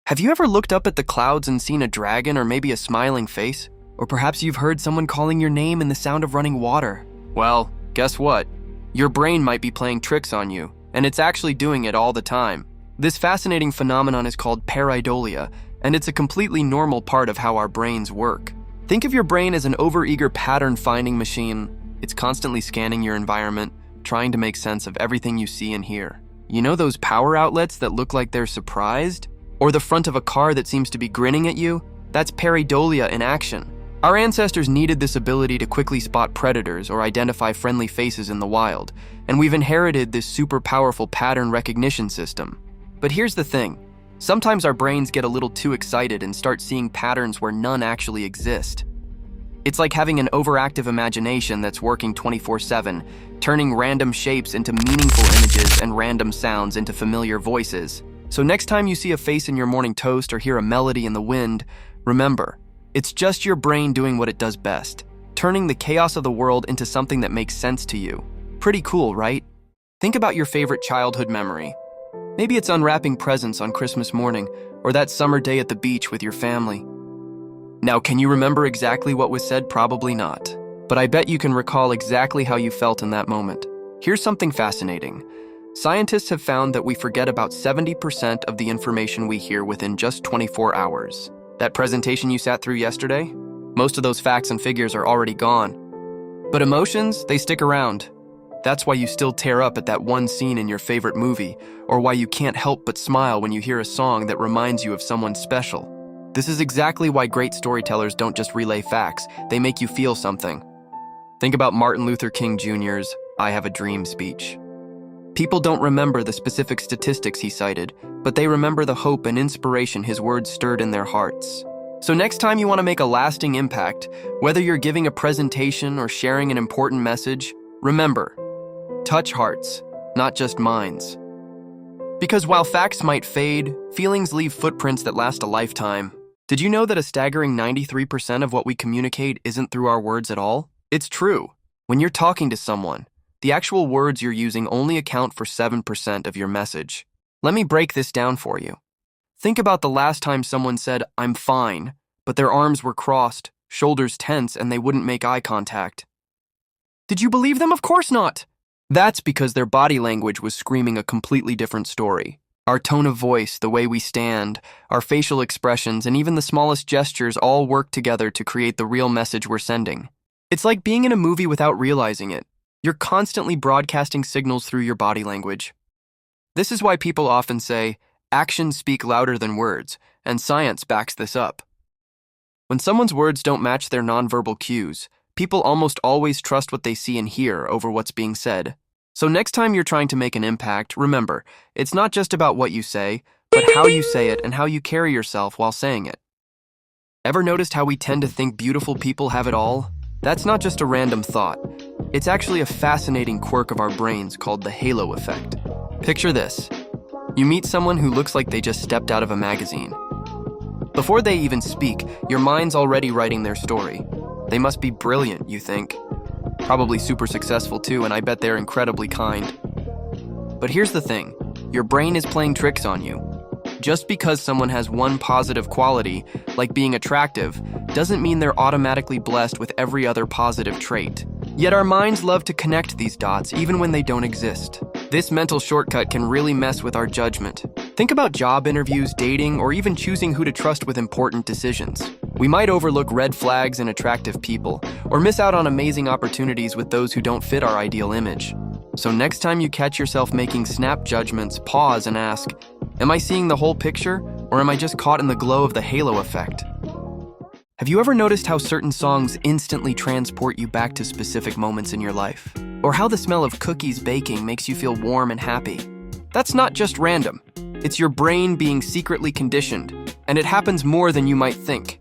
Have you ever looked up at the clouds and seen a dragon or maybe a smiling face? Or perhaps you've heard someone calling your name and the sound of running water? Well, guess what? Your brain might be playing tricks on you, and it's actually doing it all the time. This fascinating phenomenon is called pareidolia, and it's a completely normal part of how our brains work. Think of your brain as an overeager pattern-finding machine. It's constantly scanning your environment, trying to make sense of everything you see and hear. You know those power outlets that look like they're surprised? Or the front of a car that seems to be grinning at you? That's pareidolia in action. Our ancestors needed this ability to quickly spot predators or identify friendly faces in the wild, and we've inherited this super powerful pattern recognition system. But here's the thing. Sometimes our brains get a little too excited and start seeing patterns where none actually exist. It's like having an overactive imagination that's working 24/7, turning random shapes into meaningful images and random sounds into familiar voices. So next time you see a face in your morning toast or hear a melody in the wind, remember, it's just your brain doing what it does best, turning the chaos of the world into something that makes sense to you. Pretty cool, right? Think about your favorite childhood memory. Maybe it's unwrapping presents on Christmas morning, or that summer day at the beach with your family. Now, can you remember exactly what was said? Probably not. But I bet you can recall exactly how you felt in that moment. Here's something fascinating. Scientists have found that we forget about 70% of the information we hear within just 24 hours. That presentation you sat through yesterday? Most of those facts and figures are already gone. But emotions, they stick around. That's why you still tear up at that one scene in your favorite movie, or why you can't help but smile when you hear a song that reminds you of someone special. This is exactly why great storytellers don't just relay facts, they make you feel something. Think about Martin Luther King Jr.'s "I Have a Dream" speech. People don't remember the specific statistics he cited, but they remember the hope and inspiration his words stirred in their hearts. So next time you want to make a lasting impact, whether you're giving a presentation or sharing an important message, remember, touch hearts, not just minds. Because while facts might fade, feelings leave footprints that last a lifetime. Did you know that a staggering 93% of what we communicate isn't through our words at all? It's true. When you're talking to someone, the actual words you're using only account for 7% of your message. Let me break this down for you. Think about the last time someone said, "I'm fine," but their arms were crossed, shoulders tense, and they wouldn't make eye contact. Did you believe them? Of course not. That's because their body language was screaming a completely different story. Our tone of voice, the way we stand, our facial expressions, and even the smallest gestures all work together to create the real message we're sending. It's like being in a movie without realizing it. You're constantly broadcasting signals through your body language. This is why people often say, actions speak louder than words, and science backs this up. When someone's words don't match their nonverbal cues, people almost always trust what they see and hear over what's being said. So next time you're trying to make an impact, remember, it's not just about what you say, but how you say it and how you carry yourself while saying it. Ever noticed how we tend to think beautiful people have it all? That's not just a random thought. It's actually a fascinating quirk of our brains called the halo effect. Picture this. You meet someone who looks like they just stepped out of a magazine. Before they even speak, your mind's already writing their story. They must be brilliant, you think. Probably super successful too, and I bet they're incredibly kind. But here's the thing. Your brain is playing tricks on you. Just because someone has one positive quality, like being attractive, doesn't mean they're automatically blessed with every other positive trait. Yet our minds love to connect these dots even when they don't exist. This mental shortcut can really mess with our judgment. Think about job interviews, dating, or even choosing who to trust with important decisions. We might overlook red flags in attractive people, or miss out on amazing opportunities with those who don't fit our ideal image. So next time you catch yourself making snap judgments, pause and ask, am I seeing the whole picture, or am I just caught in the glow of the halo effect? Have you ever noticed how certain songs instantly transport you back to specific moments in your life? Or how the smell of cookies baking makes you feel warm and happy? That's not just random. It's your brain being secretly conditioned, and it happens more than you might think.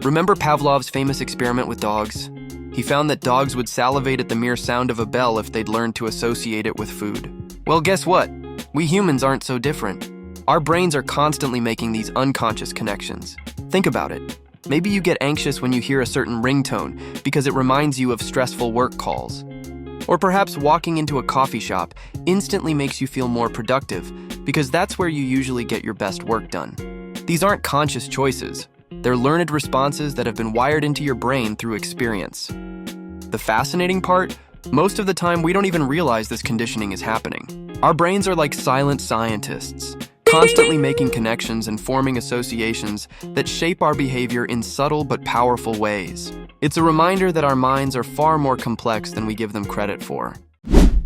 Remember Pavlov's famous experiment with dogs? He found that dogs would salivate at the mere sound of a bell if they'd learned to associate it with food. Well, guess what? We humans aren't so different. Our brains are constantly making these unconscious connections. Think about it. Maybe you get anxious when you hear a certain ringtone because it reminds you of stressful work calls. Or perhaps walking into a coffee shop instantly makes you feel more productive because that's where you usually get your best work done. These aren't conscious choices. They're learned responses that have been wired into your brain through experience. The fascinating part? Most of the time, we don't even realize this conditioning is happening. Our brains are like silent scientists, constantly making connections and forming associations that shape our behavior in subtle but powerful ways. It's a reminder that our minds are far more complex than we give them credit for.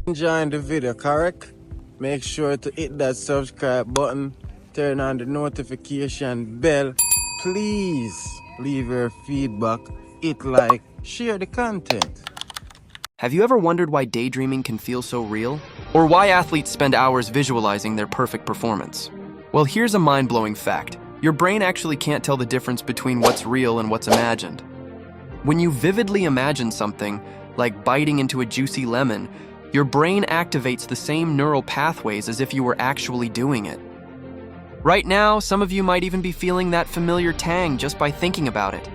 Enjoying the video, correct? Make sure to hit that subscribe button, turn on the notification bell. Please leave your feedback, hit like, share the content. Have you ever wondered why daydreaming can feel so real? Or why athletes spend hours visualizing their perfect performance? Well, here's a mind-blowing fact. Your brain actually can't tell the difference between what's real and what's imagined. When you vividly imagine something, like biting into a juicy lemon, your brain activates the same neural pathways as if you were actually doing it. Right now, some of you might even be feeling that familiar tang just by thinking about it.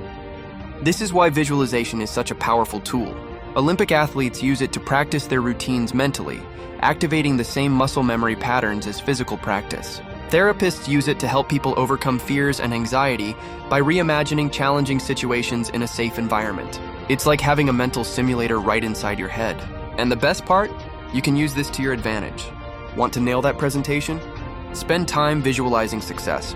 This is why visualization is such a powerful tool. Olympic athletes use it to practice their routines mentally, activating the same muscle memory patterns as physical practice. Therapists use it to help people overcome fears and anxiety by reimagining challenging situations in a safe environment. It's like having a mental simulator right inside your head. And the best part? You can use this to your advantage. Want to nail that presentation? Spend time visualizing success.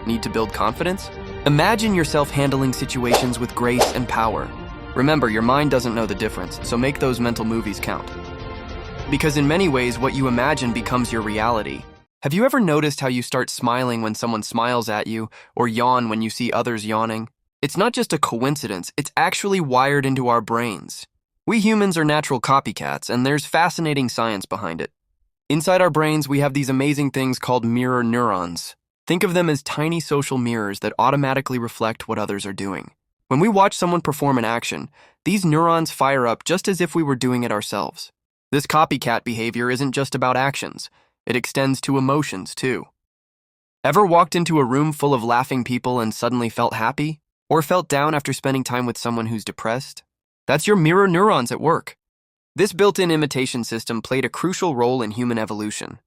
Need to build confidence? Imagine yourself handling situations with grace and power. Remember, your mind doesn't know the difference, so make those mental movies count. Because in many ways, what you imagine becomes your reality. Have you ever noticed how you start smiling when someone smiles at you, or yawn when you see others yawning? It's not just a coincidence, it's actually wired into our brains. We humans are natural copycats, and there's fascinating science behind it. Inside our brains, we have these amazing things called mirror neurons. Think of them as tiny social mirrors that automatically reflect what others are doing. When we watch someone perform an action, these neurons fire up just as if we were doing it ourselves. This copycat behavior isn't just about actions. It extends to emotions, too. Ever walked into a room full of laughing people and suddenly felt happy? Or felt down after spending time with someone who's depressed? That's your mirror neurons at work. This built-in imitation system played a crucial role in human evolution.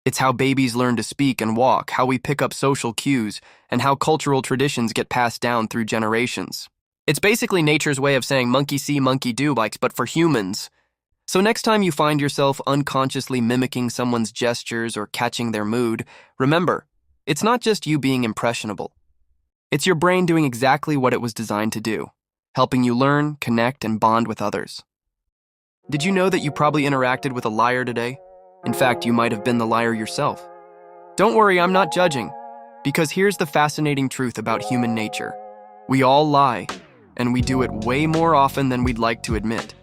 It's how babies learn to speak and walk, how we pick up social cues, and how cultural traditions get passed down through generations. It's basically nature's way of saying monkey see, monkey do, but for humans. So next time you find yourself unconsciously mimicking someone's gestures or catching their mood, remember, it's not just you being impressionable. It's your brain doing exactly what it was designed to do, helping you learn, connect, and bond with others. Did you know that you probably interacted with a liar today? In fact, you might have been the liar yourself. Don't worry, I'm not judging, because here's the fascinating truth about human nature. We all lie, and we do it way more often than we'd like to admit.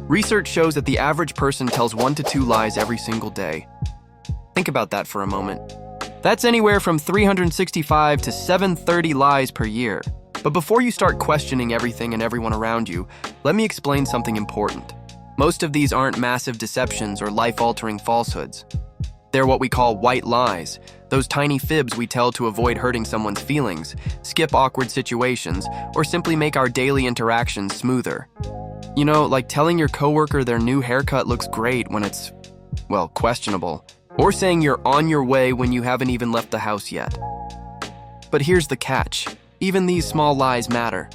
Research shows that the average person tells 1 to 2 lies every single day. Think about that for a moment. That's anywhere from 365 to 730 lies per year. But before you start questioning everything and everyone around you, let me explain something important. Most of these aren't massive deceptions or life-altering falsehoods. They're what we call white lies, those tiny fibs we tell to avoid hurting someone's feelings, skip awkward situations, or simply make our daily interactions smoother. You know, like telling your coworker their new haircut looks great when it's, well, questionable, or saying you're on your way when you haven't even left the house yet. But here's the catch. Even these small lies matter.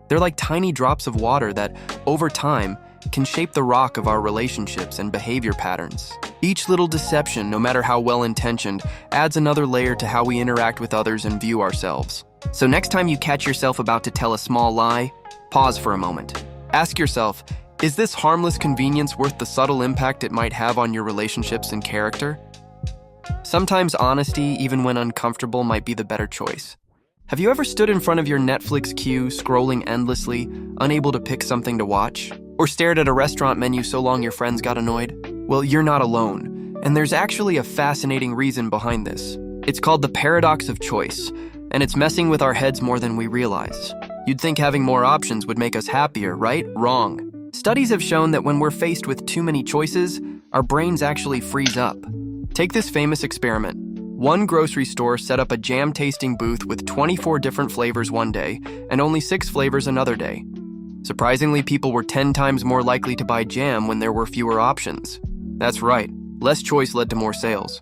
They're like tiny drops of water that, over time, can shape the rock of our relationships and behavior patterns. Each little deception, no matter how well-intentioned, adds another layer to how we interact with others and view ourselves. So next time you catch yourself about to tell a small lie, pause for a moment. Ask yourself, is this harmless convenience worth the subtle impact it might have on your relationships and character? Sometimes honesty, even when uncomfortable, might be the better choice. Have you ever stood in front of your Netflix queue, scrolling endlessly, unable to pick something to watch? Or stared at a restaurant menu so long your friends got annoyed? Well, you're not alone, and there's actually a fascinating reason behind this. It's called the paradox of choice, and it's messing with our heads more than we realize. You'd think having more options would make us happier, right? Wrong. Studies have shown that when we're faced with too many choices, our brains actually freeze up. Take this famous experiment. One grocery store set up a jam tasting booth with 24 different flavors one day and only 6 flavors another day. Surprisingly, people were 10 times more likely to buy jam when there were fewer options. That's right, less choice led to more sales.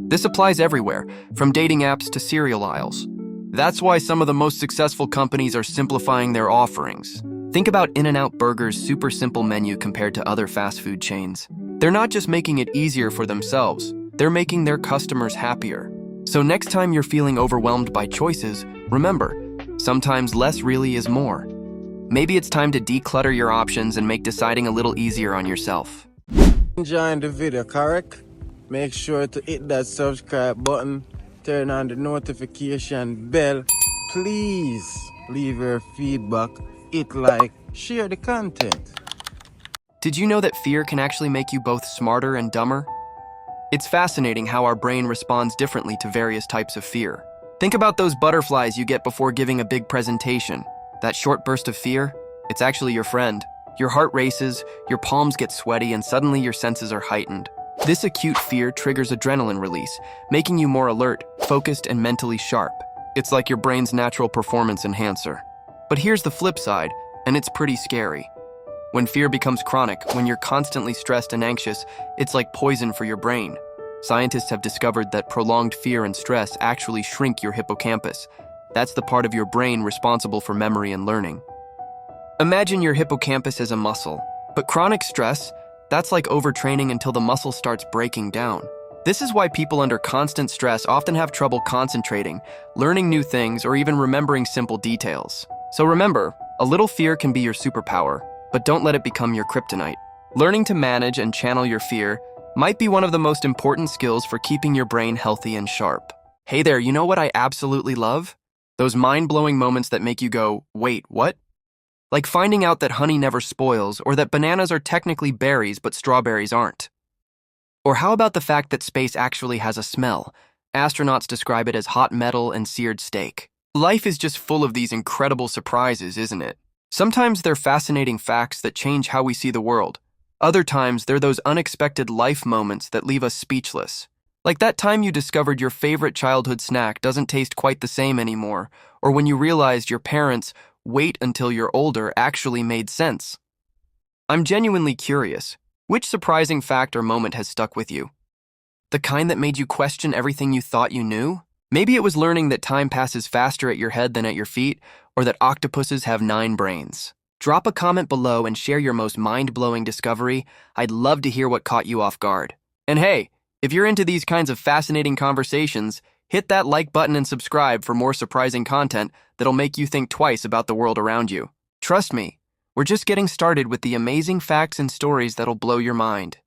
This applies everywhere, from dating apps to cereal aisles. That's why some of the most successful companies are simplifying their offerings. Think about In-N-Out Burger's super simple menu compared to other fast food chains. They're not just making it easier for themselves, they're making their customers happier. So next time you're feeling overwhelmed by choices, remember, sometimes less really is more. Maybe it's time to declutter your options and make deciding a little easier on yourself. Enjoying the video, correct? Make sure to hit that subscribe button, turn on the notification bell. Please leave your feedback, hit like, share the content. Did you know that fear can actually make you both smarter and dumber? It's fascinating how our brain responds differently to various types of fear. Think about those butterflies you get before giving a big presentation. That short burst of fear, it's actually your friend. Your heart races, your palms get sweaty, and suddenly your senses are heightened. This acute fear triggers adrenaline release, making you more alert, focused, and mentally sharp. It's like your brain's natural performance enhancer. But here's the flip side, and it's pretty scary. When fear becomes chronic, when you're constantly stressed and anxious, it's like poison for your brain. Scientists have discovered that prolonged fear and stress actually shrink your hippocampus. That's the part of your brain responsible for memory and learning. Imagine your hippocampus as a muscle, but chronic stress, that's like overtraining until the muscle starts breaking down. This is why people under constant stress often have trouble concentrating, learning new things, or even remembering simple details. So remember, a little fear can be your superpower, but don't let it become your kryptonite. Learning to manage and channel your fear might be one of the most important skills for keeping your brain healthy and sharp. Hey there, you know what I absolutely love? Those mind-blowing moments that make you go, wait, what? Like finding out that honey never spoils, or that bananas are technically berries but strawberries aren't. Or how about the fact that space actually has a smell? Astronauts describe it as hot metal and seared steak. Life is just full of these incredible surprises, isn't it? Sometimes they're fascinating facts that change how we see the world. Other times, they're those unexpected life moments that leave us speechless. Like that time you discovered your favorite childhood snack doesn't taste quite the same anymore, or when you realized your parents' wait until you're older actually made sense. I'm genuinely curious, which surprising fact or moment has stuck with you? The kind that made you question everything you thought you knew? Maybe it was learning that time passes faster at your head than at your feet, or that octopuses have 9 brains. Drop a comment below and share your most mind-blowing discovery. I'd love to hear what caught you off guard. And hey, if you're into these kinds of fascinating conversations, hit that like button and subscribe for more surprising content that'll make you think twice about the world around you. Trust me, we're just getting started with the amazing facts and stories that'll blow your mind.